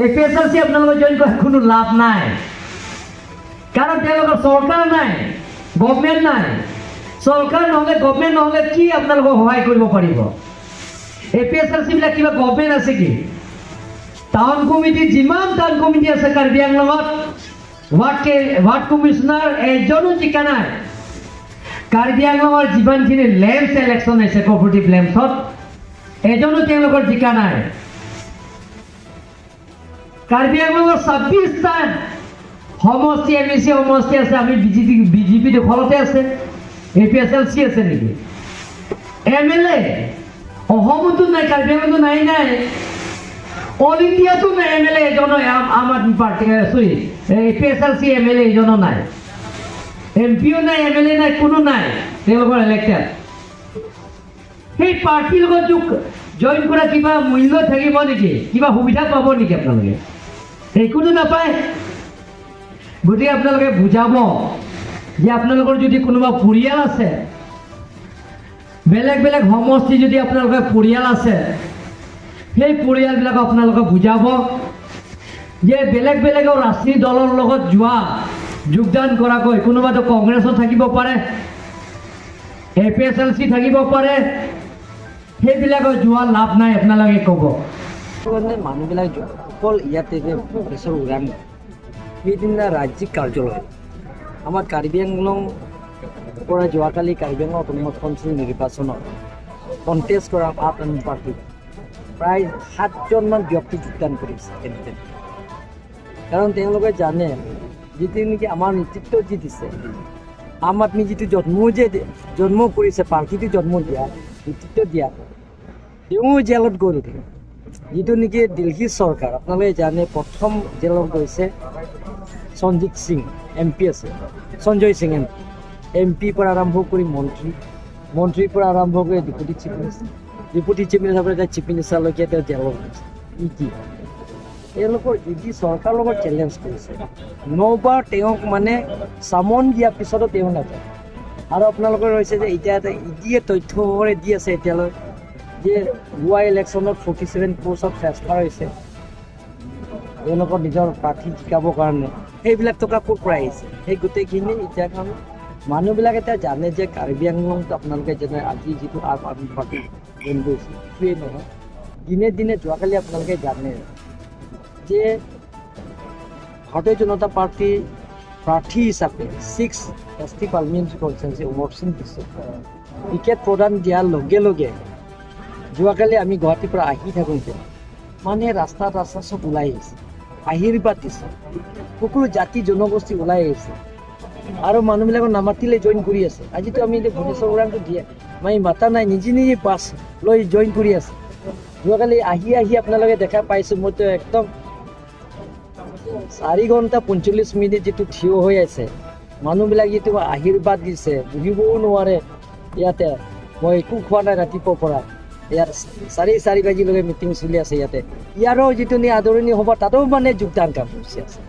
APSLC আপোনালোকে join কৰাৰ কোনো লাভ নাই, কাৰণ তেওঁলোকৰ চৰকাৰ নাই, গভৰ্ণমেণ্ট নাই। চৰকাৰ নহ'লে গভৰ্ণমেণ্ট নহ'লে কি আপোনালোকক সহায় কৰিব পাৰিব? APSLC বিলাক কিবা গভৰ্ণমেণ্ট আছে কি? টাউন কমিটি যিমান টাউন কমিটি আছে কাৰ্বি আংলঙত ৱাৰ্ড কমিশ্যনাৰ এজনো জিকা নাই। কাৰ্বি আংলঙৰ যিমানখিনি লেম্পছ ইলেকশ্যন হৈছে কপাৰেটিভ লেম্পছত এজনো তেওঁলোকৰ জিকা নাই। কাৰ্বি আংলঙৰ 26টা সমষ্টি MEC সমষ্টি আছে, আমি বিজেপি দখলতে আছে। APSLC আছে নেকি? MLA অসমতো নাই, কাৰ্বি আংলঙতো নাই। অল ইণ্ডিয়াতো নাই MLA এজনো, আম আদমি পাৰ্টি চৰি APSLC MLA এজনো নাই, MPও নাই, MLA নাই, কোনো নাই তেওঁলোকৰ ইলেক্টেড। সেই পাৰ্টিৰ লগত জইন কৰা কিবা মূল্য থাকিব নেকি? কিবা সুবিধা পাব নেকি আপোনালোকে? একোতো নাপায়। গতিকে আপোনালোকে বুজাব যে আপোনালোকৰ যদি কোনোবা পৰিয়াল আছে, বেলেগ বেলেগ সমষ্টি যদি আপোনালোকৰ পৰিয়াল আছে, সেই পৰিয়ালবিলাকক আপোনালোকে বুজাব যে বেলেগ বেলেগ ৰাজনীতি দলৰ লগত যোগদান কৰাকৈ কোনোবাতো কংগ্ৰেছত থাকিব পাৰে, APSLC থাকিব পাৰে, সেইবিলাকৰ যোৱা লাভ নাই, আপোনালোকে ক'ব। মানুহবিলাক অকল ইয়াতে পুলিচৰ উৰাণ সেইদিনা ৰাজ্যিক কাৰ্যালয় আমাৰ কাৰ্বি আংলং পৰা যোৱাকালি কাৰ্বি আংলং অটোনমাছ অঞ্চল নিৰ্বাচনত কণ্টেষ্ট কৰা আম আদমি পাৰ্টি প্ৰায় 7জনমান ব্যক্তি যোগদান কৰিছে। কাৰণ তেওঁলোকে জানে যিটো নেকি আমাৰ নেতৃত্ব যি দিছে, আম আদমি যিটো জন্ম কৰিছে, পাৰ্টিটো জন্ম দিয়া, নেতৃত্ব দিয়া, তেওঁ জেলত গ'ল। যিটো নেকি দিল্লী চৰকাৰ আপোনালোকে জানে প্ৰথম জেলত গৈছে সঞ্জিত সিং MP আছে, সঞ্জয় সিং MP পৰা আৰম্ভ কৰি মন্ত্ৰীৰ পৰা আৰম্ভ কৰি ডেপুটি চিফ মিনিষ্টাৰ এতিয়া চিফ মিনিষ্টাৰলৈকে তেওঁ জেলত গৈছে। কি তেওঁলোকৰ ইডি চৰকাৰৰ লগত চেলেঞ্জ কৰিছে, নবাৰ তেওঁক মানে চামন দিয়াৰ পিছতো তেওঁ নাযায়। আৰু আপোনালোকৰ হৈছে যে এতিয়া ইডিয়ে তথ্যৰে দি আছে এতিয়ালৈ যে গোৱা ইলেকশ্যনত 47 পোষ্টত ট্ৰেন্সফাৰ হৈছে তেওঁলোকৰ নিজৰ প্ৰাৰ্থী জিকাবৰ কাৰণে। সেইবিলাক টকা ক'ৰ পৰা আহিছে? সেই গোটেইখিনি এতিয়া কাৰণ মানুহবিলাক এতিয়া জানে যে কাৰ্বি আংলঙত আপোনালোকে যেনে আজি যিটো আম আদমি পাৰ্টি জইন কৰিছে সেইটোৱেই নহয়, দিনে দিনে যোৱাকালি আপোনালোকে জানে যে ভাৰতীয় জনতা পাৰ্টীৰ প্ৰাৰ্থী হিচাপে 6 ST পাৰ্লিমেণ্টাৰী কনষ্টিটুৱেঞ্চি অমৰ সিং টিকেট প্ৰদান দিয়াৰ লগে লগে যোৱাকালি আমি গুৱাহাটীৰ পৰা আহি থাকোঁতে মানে ৰাস্তা চব ওলাই আহিছে, আশীৰ্বাদ দিছে, সকলো জাতি জনগোষ্ঠী ওলাই আহিছে আৰু মানুহবিলাকক নামাতিলে জইন কৰি আছে। আজিতো আমি এতিয়া ভুৱনেশ্বৰ উৰাণটো দিয়ে আমি মাতা নাই, নিজে পাছ লৈ জইন কৰি আছে। যোৱাকালি আহি আপোনালোকে দেখা পাইছোঁ, মইতো একদম 4 ঘণ্টা 45 মিনিট যিটো থিয় হৈ আছে, মানুহবিলাক যিটো আশীৰ্বাদ দিছে, বহিবও নোৱাৰে ইয়াতে। মই একো খোৱা নাই ৰাতিপুৱাৰ পৰা, ইয়াত 4:30 বাজিলৈকে মিটিং চলি আছে ইয়াতে। ইয়াৰো যিটো আদৰণি হ'ব তাতো মানে যোগদান কাৰ্যসূচী আছে।